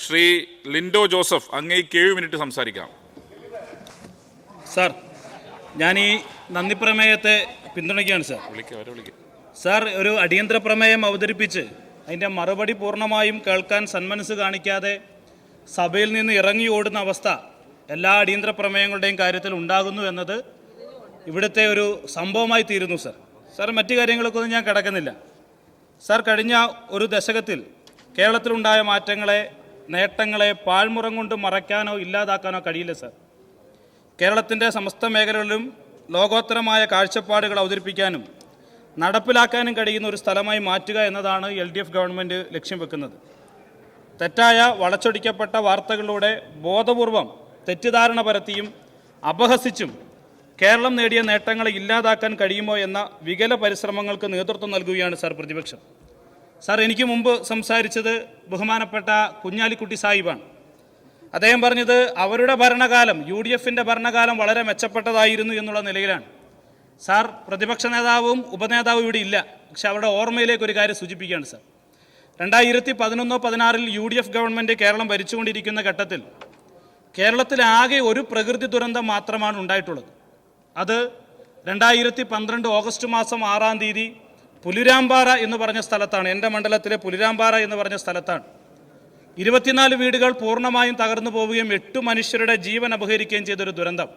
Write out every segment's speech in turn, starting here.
Shri Lindo Joseph, അങ്ങേക്ക് 7 minute സംസാരിക്കാം. Sir, ഞാൻ ഈ നന്ദി പ്രമേയത്തെ പിന്തുണയ്ക്കുകയാണ് സാർ. സാർ, ഒരു അടിയന്തര പ്രമേയം അവതരിപ്പിച്ച് അതിൻ്റെ മറുപടി പൂർണ്ണമായും കേൾക്കാൻ സന്മനസ് കാണിക്കാതെ സഭയിൽ നിന്ന് ഇറങ്ങി ഓടുന്ന അവസ്ഥ എല്ലാ അടിയന്തര പ്രമേയങ്ങളുടെയും കാര്യത്തിൽ ഉണ്ടാകുന്നു എന്നത് ഇവിടുത്തെ ഒരു സംഭവമായി തീരുന്നു സാർ. സാർ, മറ്റു കാര്യങ്ങൾക്കൊന്നും ഞാൻ കിടക്കുന്നില്ല. സാർ, കഴിഞ്ഞ ഒരു ദശകത്തിൽ കേരളത്തിലുണ്ടായ മാറ്റങ്ങളെ, നേട്ടങ്ങളെ പാഴ്മുറം കൊണ്ട് മറയ്ക്കാനോ ഇല്ലാതാക്കാനോ കഴിയില്ല സാർ. കേരളത്തിൻ്റെ സമസ്ത മേഖലകളിലും ലോകോത്തരമായ കാഴ്ചപ്പാടുകൾ അവതരിപ്പിക്കാനും നടപ്പിലാക്കാനും കഴിയുന്ന ഒരു സ്ഥലമായി മാറ്റുക എന്നതാണ് LDF ഗവൺമെൻറ് ലക്ഷ്യം വെക്കുന്നത്. തെറ്റായ വളച്ചൊടിക്കപ്പെട്ട വാർത്തകളിലൂടെ ബോധപൂർവം തെറ്റിദ്ധാരണ പരത്തിയും അപഹസിച്ചും കേരളം നേടിയ നേട്ടങ്ങളെ ഇല്ലാതാക്കാൻ കഴിയുമോ എന്ന വികല പരിശ്രമങ്ങൾക്ക് നേതൃത്വം നൽകുകയാണ് സാർ പ്രതിപക്ഷം. സാർ, എനിക്ക് മുമ്പ് സംസാരിച്ചത് ബഹുമാനപ്പെട്ട കുഞ്ഞാലിക്കുട്ടി സാഹിബാണ്. അദ്ദേഹം പറഞ്ഞത് അവരുടെ ഭരണകാലം, UDFൻ്റെ ഭരണകാലം വളരെ മെച്ചപ്പെട്ടതായിരുന്നു എന്നുള്ള നിലയിലാണ്. സാർ, പ്രതിപക്ഷ നേതാവും ഉപനേതാവും ഇവിടെ ഇല്ല, പക്ഷെ അവരുടെ ഓർമ്മയിലേക്ക് ഒരു കാര്യം സൂചിപ്പിക്കുകയാണ് സാർ. 2011-16 UDF ഗവൺമെൻറ് കേരളം ഭരിച്ചുകൊണ്ടിരിക്കുന്ന ഘട്ടത്തിൽ കേരളത്തിലാകെ ഒരു പ്രകൃതി ദുരന്തം മാത്രമാണ് ഉണ്ടായിട്ടുള്ളത്. അത് 2012 ഓഗസ്റ്റ് മാസം 6-ാം തീയതി പുലിരാമ്പാറ എന്ന് പറഞ്ഞ സ്ഥലത്താണ്, എൻ്റെ മണ്ഡലത്തിലെ പുലിരാമ്പാറ എന്ന് പറഞ്ഞ സ്ഥലത്താണ് 24 വീടുകൾ പൂർണ്ണമായും തകർന്നു പോവുകയും 8 മനുഷ്യരുടെ ജീവൻ അപഹരിക്കുകയും ചെയ്തൊരു ദുരന്തം.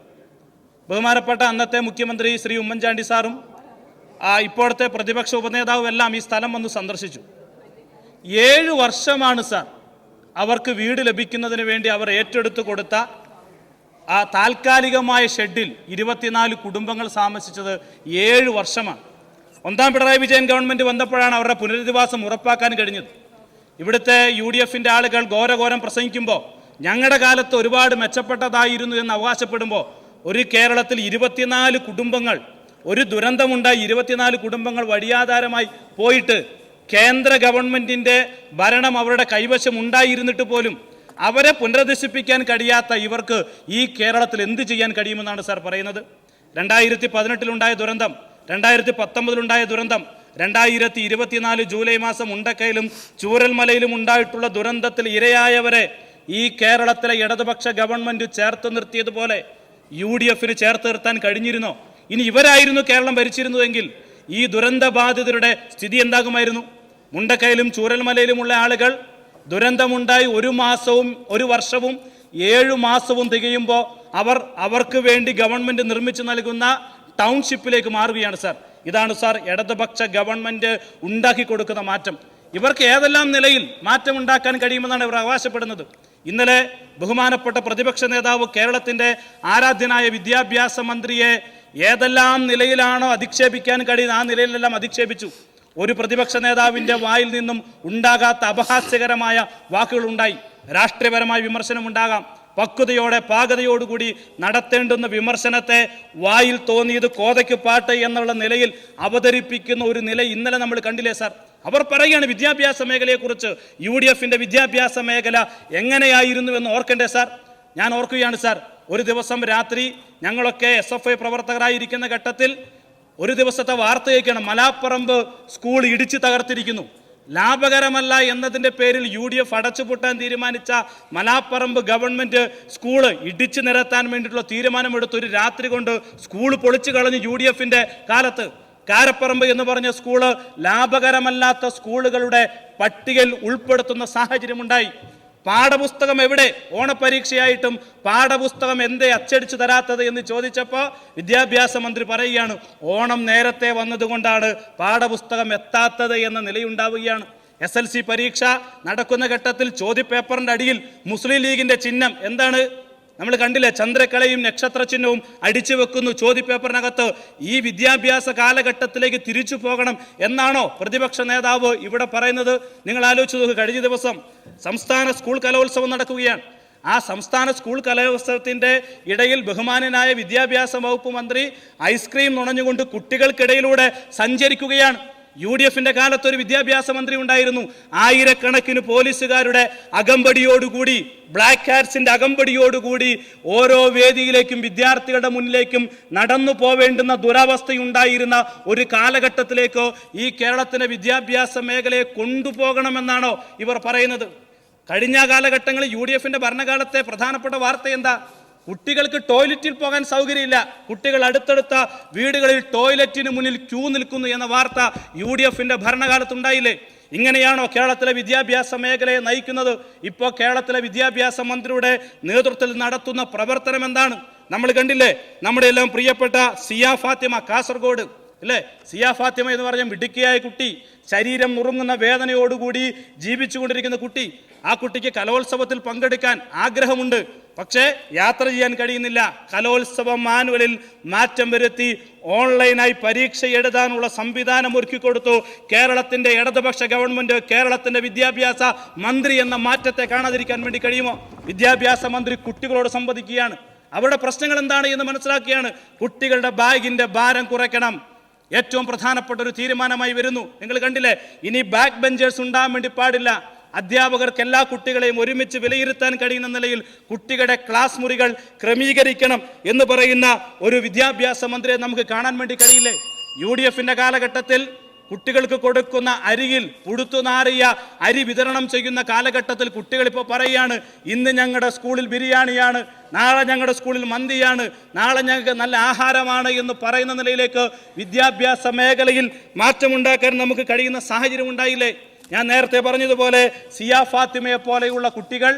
ബഹുമാനപ്പെട്ട അന്നത്തെ മുഖ്യമന്ത്രി ശ്രീ ഉമ്മൻചാണ്ടി സാറും ഇപ്പോഴത്തെ പ്രതിപക്ഷ ഉപനേതാവും എല്ലാം ഈ സ്ഥലം വന്ന് സന്ദർശിച്ചു. 7 വർഷമാണ് സാർ അവർക്ക് വീട് ലഭിക്കുന്നതിന് വേണ്ടി അവർ ഏറ്റെടുത്തു കൊടുത്ത ആ താൽക്കാലികമായ ഷെഡിൽ 24 കുടുംബങ്ങൾ താമസിച്ചത് 7 വർഷമാണ്. 1-ാം പിണറായി വിജയൻ ഗവൺമെൻറ് വന്നപ്പോഴാണ് അവരുടെ പുനരധിവാസം ഉറപ്പാക്കാൻ കഴിഞ്ഞത്. ഇവിടുത്തെ UDFൻ്റെ ആളുകൾ ഘോരഘോരം പ്രസംഗിക്കുമ്പോൾ ഞങ്ങളുടെ കാലത്ത് ഒരുപാട് മെച്ചപ്പെട്ടതായിരുന്നു എന്ന് അവകാശപ്പെടുമ്പോൾ ഒരു കേരളത്തിൽ 24 കുടുംബങ്ങൾ, ഒരു ദുരന്തമുണ്ടായി 24 കുടുംബങ്ങൾ വഴിയാധാരമായി പോയിട്ട് കേന്ദ്ര ഗവൺമെൻറ്റിൻ്റെ ഭരണം അവരുടെ കൈവശം ഉണ്ടായിരുന്നിട്ട് പോലും അവരെ പുനരധിവസിപ്പിക്കാൻ കഴിയാത്ത ഇവർക്ക് ഈ കേരളത്തിൽ എന്ത് ചെയ്യാൻ കഴിയുമെന്നാണ് സാർ പറയുന്നത്. 2018-ലുണ്ടായ ദുരന്തം, 2019-ലുണ്ടായ ദുരന്തം, 2024 ജൂലൈ മാസം മുണ്ടക്കയിലും ചൂരൽമലയിലും ഉണ്ടായിട്ടുള്ള ദുരന്തത്തിൽ ഇരയായവരെ ഈ കേരളത്തിലെ ഇടതുപക്ഷ ഗവൺമെൻറ് ചേർത്ത് നിർത്തിയതുപോലെ UDFന് ചേർത്ത് നിർത്താൻ കഴിഞ്ഞിരുന്നോ? ഇനി ഇവരായിരുന്നു കേരളം ഭരിച്ചിരുന്നതെങ്കിൽ ഈ ദുരന്തബാധിതരുടെ സ്ഥിതി എന്താകുമായിരുന്നു? മുണ്ടക്കയിലും ചൂരൽമലയിലുമുള്ള ആളുകൾ ദുരന്തമുണ്ടായി 1 മാസവും 1 വർഷവും 7 മാസവും തികയുമ്പോൾ അവർക്ക് വേണ്ടി ഗവൺമെൻറ് നിർമ്മിച്ചു നൽകുന്ന ടൗൺഷിപ്പിലേക്ക് മാറുകയാണ് സാർ. ഇതാണ് സാർ ഇടതുപക്ഷ ഗവൺമെൻറ് ഉണ്ടാക്കി കൊടുക്കുന്ന മാറ്റം. ഇവർക്ക് ഏതെല്ലാം നിലയിൽ മാറ്റം ഉണ്ടാക്കാൻ കഴിയുമെന്നാണ് ഇവർ അവകാശപ്പെടുന്നത്. ഇന്നലെ ബഹുമാനപ്പെട്ട പ്രതിപക്ഷ നേതാവ് കേരളത്തിൻ്റെ ആരാധ്യനായ വിദ്യാഭ്യാസ മന്ത്രിയെ ഏതെല്ലാം നിലയിലാണോ അധിക്ഷേപിക്കാൻ കഴിയുന്ന ആ നിലയിലെല്ലാം അധിക്ഷേപിച്ചു. ഒരു പ്രതിപക്ഷ നേതാവിൻ്റെ വായിൽ നിന്നും ഉണ്ടാകാത്ത അപഹാസ്യകരമായ വാക്കുകളുണ്ടായി. രാഷ്ട്രീയപരമായ വിമർശനം ഉണ്ടാകാം. പക്വതയോടെ പാകതയോടുകൂടി നടത്തേണ്ടുന്ന വിമർശനത്തെ വായിൽ തോന്നിയത് കോതയ്ക്ക് പാട്ട് എന്നുള്ള നിലയിൽ അവതരിപ്പിക്കുന്ന ഒരു നില ഇന്നലെ നമ്മൾ കണ്ടില്ലേ സാർ? അവർ പറയുകയാണ് വിദ്യാഭ്യാസ മേഖലയെക്കുറിച്ച്, UDFൻ്റെ വിദ്യാഭ്യാസ മേഖല എങ്ങനെയായിരുന്നു എന്ന് ഓർക്കണ്ടേ സാർ? ഞാൻ ഓർക്കുകയാണ് സാർ. ഒരു ദിവസം രാത്രി ഞങ്ങളൊക്കെ SFI പ്രവർത്തകരായിരിക്കുന്ന ഘട്ടത്തിൽ ഒരു ദിവസത്തെ വാർത്ത കേൾക്കണം, മലാപ്പറമ്പ് സ്കൂൾ ഇടിച്ചു തകർത്തിരിക്കുന്നു. ലാഭകരമല്ല എന്നതിൻ്റെ പേരിൽ UDF അടച്ചുപൂട്ടാൻ തീരുമാനിച്ച മലാപ്പറമ്പ് ഗവൺമെൻറ് സ്കൂള് ഇടിച്ചു നിരത്താൻ വേണ്ടിയിട്ടുള്ള തീരുമാനമെടുത്ത് ഒരു രാത്രി കൊണ്ട് സ്കൂൾ പൊളിച്ചു കളഞ്ഞ് UDFൻ്റെ കാലത്ത് കാരപ്പറമ്പ് എന്ന് പറഞ്ഞ സ്കൂള് ലാഭകരമല്ലാത്ത സ്കൂളുകളുടെ പട്ടികയിൽ ഉൾപ്പെടുത്തുന്ന സാഹചര്യമുണ്ടായി. പാഠപുസ്തകം എവിടെ? ഓണപരീക്ഷയായിട്ടും പാഠപുസ്തകം എന്തേ അച്ചടിച്ചു തരാത്തത് എന്ന് ചോദിച്ചപ്പോൾ വിദ്യാഭ്യാസ മന്ത്രി പറയുകയാണ്, ഓണം നേരത്തെ വന്നതുകൊണ്ടാണ് പാഠപുസ്തകം എത്താത്തത് എന്ന നിലയുണ്ടാവുകയാണ്. SLC പരീക്ഷ നടക്കുന്ന ഘട്ടത്തിൽ ചോദ്യപേപ്പറിൻ്റെ അടിയിൽ മുസ്ലിം ലീഗിൻ്റെ ചിഹ്നം എന്താണ്? നമ്മൾ കണ്ടില്ലേ, ചന്ദ്രക്കലയും നക്ഷത്ര ചിഹ്നവും അടിച്ചു വെക്കുന്നു ചോദ്യപേപ്പറിനകത്ത്. ഈ വിദ്യാഭ്യാസ കാലഘട്ടത്തിലേക്ക് തിരിച്ചു പോകണം എന്നാണോ പ്രതിപക്ഷ നേതാവ് ഇവിടെ പറയുന്നത്? നിങ്ങൾ ആലോചിച്ച് നോക്കുക. കഴിഞ്ഞ ദിവസം സംസ്ഥാന സ്കൂൾ കലോത്സവം നടക്കുകയാണ്. ആ സംസ്ഥാന സ്കൂൾ കലോത്സവത്തിൻ്റെ ഇടയിൽ ബഹുമാനനായ വിദ്യാഭ്യാസ വകുപ്പ് മന്ത്രി ഐസ്ക്രീം നുണഞ്ഞുകൊണ്ട് കുട്ടികൾക്കിടയിലൂടെ സഞ്ചരിക്കുകയാണ്. UDFൻ്റെ കാലത്ത് ഒരു വിദ്യാഭ്യാസ മന്ത്രി ഉണ്ടായിരുന്നു. ആയിരക്കണക്കിന് പോലീസുകാരുടെ അകമ്പടിയോടുകൂടി, ബ്ലാക്ക് ഹാറ്റ്സിൻ്റെ അകമ്പടിയോടുകൂടി ഓരോ വേദിയിലേക്കും വിദ്യാർത്ഥികളുടെ മുന്നിലേക്കും നടന്നു പോവേണ്ടുന്ന ദുരവസ്ഥയുണ്ടായിരുന്ന ഒരു കാലഘട്ടത്തിലേക്കോ ഈ കേരളത്തിൻ്റെ വിദ്യാഭ്യാസ മേഖലയെ കൊണ്ടുപോകണമെന്നാണോ ഇവർ പറയുന്നത്? കഴിഞ്ഞ കാലഘട്ടങ്ങളിൽ UDF-ന്റെ ഭരണകാലത്തെ പ്രധാനപ്പെട്ട വാർത്ത എന്താ? കുട്ടികൾക്ക് ടോയ്ലറ്റിൽ പോകാൻ സൗകര്യമില്ല, കുട്ടികൾ അടുത്തടുത്ത വീടുകളിൽ ടോയ്ലറ്റിന് മുന്നിൽ ക്യൂ നിൽക്കുന്നു എന്ന വാർത്ത UDF-ന്റെ ഭരണകാലത്തുണ്ടായില്ലേ? ഇങ്ങനെയാണോ കേരളത്തിലെ വിദ്യാഭ്യാസ മേഖലയെ നയിക്കുന്നത്? ഇപ്പോൾ കേരളത്തിലെ വിദ്യാഭ്യാസ മന്ത്രിയുടെ നേതൃത്വത്തിൽ നടത്തുന്ന പ്രവർത്തനം എന്താണ്? നമ്മൾ കണ്ടില്ലേ, നമ്മുടെ എല്ലാം പ്രിയപ്പെട്ട സിയ ഫാത്തിമ, കാസർഗോഡ് അല്ലേ? സിയ ഫാത്തിമ എന്ന് പറഞ്ഞ മിടുക്കിയായ കുട്ടി, ശരീരം നുറുങ്ങുന്ന വേദനയോടുകൂടി ജീവിച്ചുകൊണ്ടിരിക്കുന്ന കുട്ടി. ആ കുട്ടിക്ക് കലോത്സവത്തിൽ പങ്കെടുക്കാൻ ആഗ്രഹമുണ്ട്, പക്ഷേ യാത്ര ചെയ്യാൻ കഴിയുന്നില്ല. കലോത്സവ മാനുവലിൽ മാറ്റം വരുത്തി ഓൺലൈനായി പരീക്ഷ എഴുതാനുള്ള സംവിധാനം ഒരുക്കിക്കൊടുത്തു കേരളത്തിന്റെ ഇടതുപക്ഷ ഗവൺമെന്റ്. കേരളത്തിന്റെ വിദ്യാഭ്യാസ മന്ത്രി എന്ന മാറ്റത്തെ കാണാതിരിക്കാൻ വേണ്ടി കഴിയുമോ? വിദ്യാഭ്യാസ മന്ത്രി കുട്ടികളോട് സംവദിക്കുകയാണ്, അവരുടെ പ്രശ്നങ്ങൾ എന്താണ് എന്ന് മനസ്സിലാക്കിയാണ്. കുട്ടികളുടെ ബാഗിന്റെ ഭാരം കുറയ്ക്കണം, ഏറ്റവും പ്രധാനപ്പെട്ട ഒരു തീരുമാനമായി വരുന്നു. നിങ്ങൾ കണ്ടില്ലേ, ഇനി ബാക്ക് ബെഞ്ചേഴ്സ് ഉണ്ടാകാൻ വേണ്ടി പാടില്ല. അധ്യാപകർക്ക് എല്ലാ കുട്ടികളെയും ഒരുമിച്ച് വിലയിരുത്താൻ കഴിയുന്ന നിലയിൽ കുട്ടികളുടെ ക്ലാസ് മുറികൾ ക്രമീകരിക്കണം എന്ന് പറയുന്ന ഒരു വിദ്യാഭ്യാസ മന്ത്രിയെ നമുക്ക് കാണാൻ വേണ്ടി കഴിയില്ലേ? UDF-ന്റെ കാലഘട്ടത്തിൽ കുട്ടികൾക്ക് കൊടുക്കുന്ന അരിയിൽ പുഴുത്തുനാറിയ അരി വിതരണം ചെയ്യുന്ന കാലഘട്ടത്തിൽ കുട്ടികൾ ഇപ്പോൾ പറയുകയാണ്, ഇന്ന് ഞങ്ങളുടെ സ്കൂളിൽ ബിരിയാണിയാണ്, നാളെ ഞങ്ങളുടെ സ്കൂളിൽ മന്തിയാണ്, നാളെ ഞങ്ങൾക്ക് നല്ല ആഹാരമാണ് എന്ന് പറയുന്ന നിലയിലേക്ക് വിദ്യാഭ്യാസ മേഖലയിൽ മാറ്റമുണ്ടാക്കാൻ നമുക്ക് കഴിയുന്ന സാഹചര്യം ഉണ്ടായില്ലേ? ഞാൻ നേരത്തെ പറഞ്ഞതുപോലെ സിയ ഫാത്തിമയെ പോലെയുള്ള കുട്ടികൾ,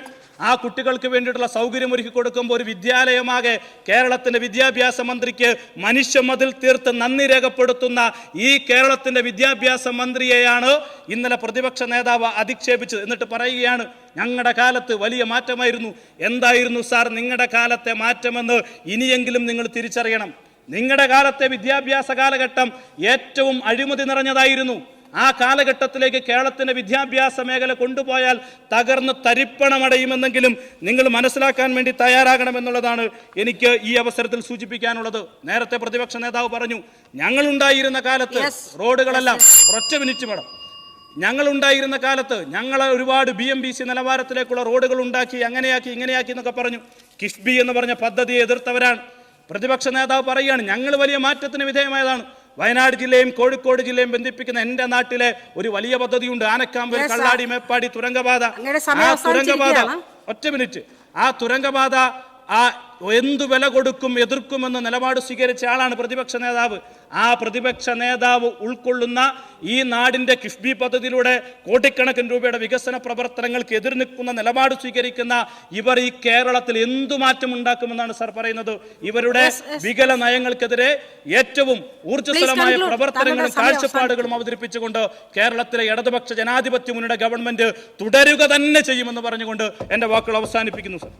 ആ കുട്ടികൾക്ക് വേണ്ടിയിട്ടുള്ള സൗകര്യം ഒരുക്കി കൊടുക്കുമ്പോൾ ഒരു വിദ്യാലയമാകെ കേരളത്തിൻ്റെ വിദ്യാഭ്യാസ മന്ത്രിക്ക് മനുഷ്യ മതിൽ തീർത്ത് നന്ദി രേഖപ്പെടുത്തുന്ന ഈ കേരളത്തിൻ്റെ വിദ്യാഭ്യാസ മന്ത്രിയെയാണ് ഇന്നലെ പ്രതിപക്ഷ നേതാവ് അധിക്ഷേപിച്ചത്. എന്നിട്ട് പറയുകയാണ്, ഞങ്ങളുടെ കാലത്ത് വലിയ മാറ്റമായിരുന്നു. എന്തായിരുന്നു സാർ നിങ്ങളുടെ കാലത്തെ മാറ്റമെന്ന് ഇനിയെങ്കിലും നിങ്ങൾ തിരിച്ചറിയണം. നിങ്ങളുടെ കാലത്തെ വിദ്യാഭ്യാസ കാലഘട്ടം ഏറ്റവും അഴിമതി നിറഞ്ഞതായിരുന്നു. ആ കാലഘട്ടത്തിലേക്ക് കേരളത്തിന്റെ വിദ്യാഭ്യാസ മേഖല കൊണ്ടുപോയാൽ തകർന്ന് തരിപ്പണമടയുമെന്നെങ്കിലും നിങ്ങൾ മനസ്സിലാക്കാൻ വേണ്ടി തയ്യാറാകണമെന്നുള്ളതാണ് എനിക്ക് ഈ അവസരത്തിൽ സൂചിപ്പിക്കാനുള്ളത്. നേരത്തെ പ്രതിപക്ഷ നേതാവ് പറഞ്ഞു, ഞങ്ങളുണ്ടായിരുന്ന കാലത്ത് റോഡുകളെല്ലാം ഒറ്റ മിനിറ്റ് മേഡം, ഞങ്ങളുണ്ടായിരുന്ന കാലത്ത് ഞങ്ങൾ ഒരുപാട് BMBC നിലവാരത്തിലേക്കുള്ള റോഡുകൾ ഉണ്ടാക്കി, അങ്ങനെയാക്കി ഇങ്ങനെയാക്കി എന്നൊക്കെ പറഞ്ഞു. കിഫ്ബി എന്ന് പറഞ്ഞ പദ്ധതിയെ എതിർത്തവരാണ്. പ്രതിപക്ഷ നേതാവ് പറയുകയാണ്, ഞങ്ങൾ വലിയ മാറ്റത്തിന് വിധേയമായതാണ്. വയനാട് ജില്ലയും കോഴിക്കോട് ജില്ലയും ബന്ധിപ്പിക്കുന്ന എൻ്റെ നാട്ടിലെ ഒരു വലിയ പദ്ധതിയുണ്ട്, ആനക്കാമ്പൽ കള്ളാടി മേപ്പാടി തുരങ്കപാത. ആ തുരങ്കപാത ഒറ്റ മിനിറ്റ്, ആ തുരങ്കപാത എന്തു വില കൊടുക്കും എതിർക്കുമെന്ന് നിലപാട് സ്വീകരിച്ച ആളാണ് പ്രതിപക്ഷ നേതാവ്. ആ പ്രതിപക്ഷ നേതാവ് ഉൾക്കൊള്ളുന്ന ഈ നാടിൻ്റെ കിഫ്ബി പദ്ധതിയിലൂടെ കോടിക്കണക്കിന് രൂപയുടെ വികസന പ്രവർത്തനങ്ങൾക്ക് എതിർ നിൽക്കുന്ന നിലപാട് സ്വീകരിക്കുന്ന ഇവർ ഈ കേരളത്തിൽ എന്തു മാറ്റം ഉണ്ടാക്കുമെന്നാണ് സാർ പറയുന്നത്? ഇവരുടെ വികല നയങ്ങൾക്കെതിരെ ഏറ്റവും ഊർജ്ജസ്വലമായ പ്രവർത്തനങ്ങളും കാഴ്ചപ്പാടുകളും അവതരിപ്പിച്ചുകൊണ്ട് കേരളത്തിലെ ഇടതുപക്ഷ ജനാധിപത്യ മുന്നണിയുടെ ഗവൺമെന്റ് തുടരുക തന്നെ ചെയ്യുമെന്ന് പറഞ്ഞുകൊണ്ട് എൻ്റെ വാക്കുകൾ അവസാനിപ്പിക്കുന്നു സാർ.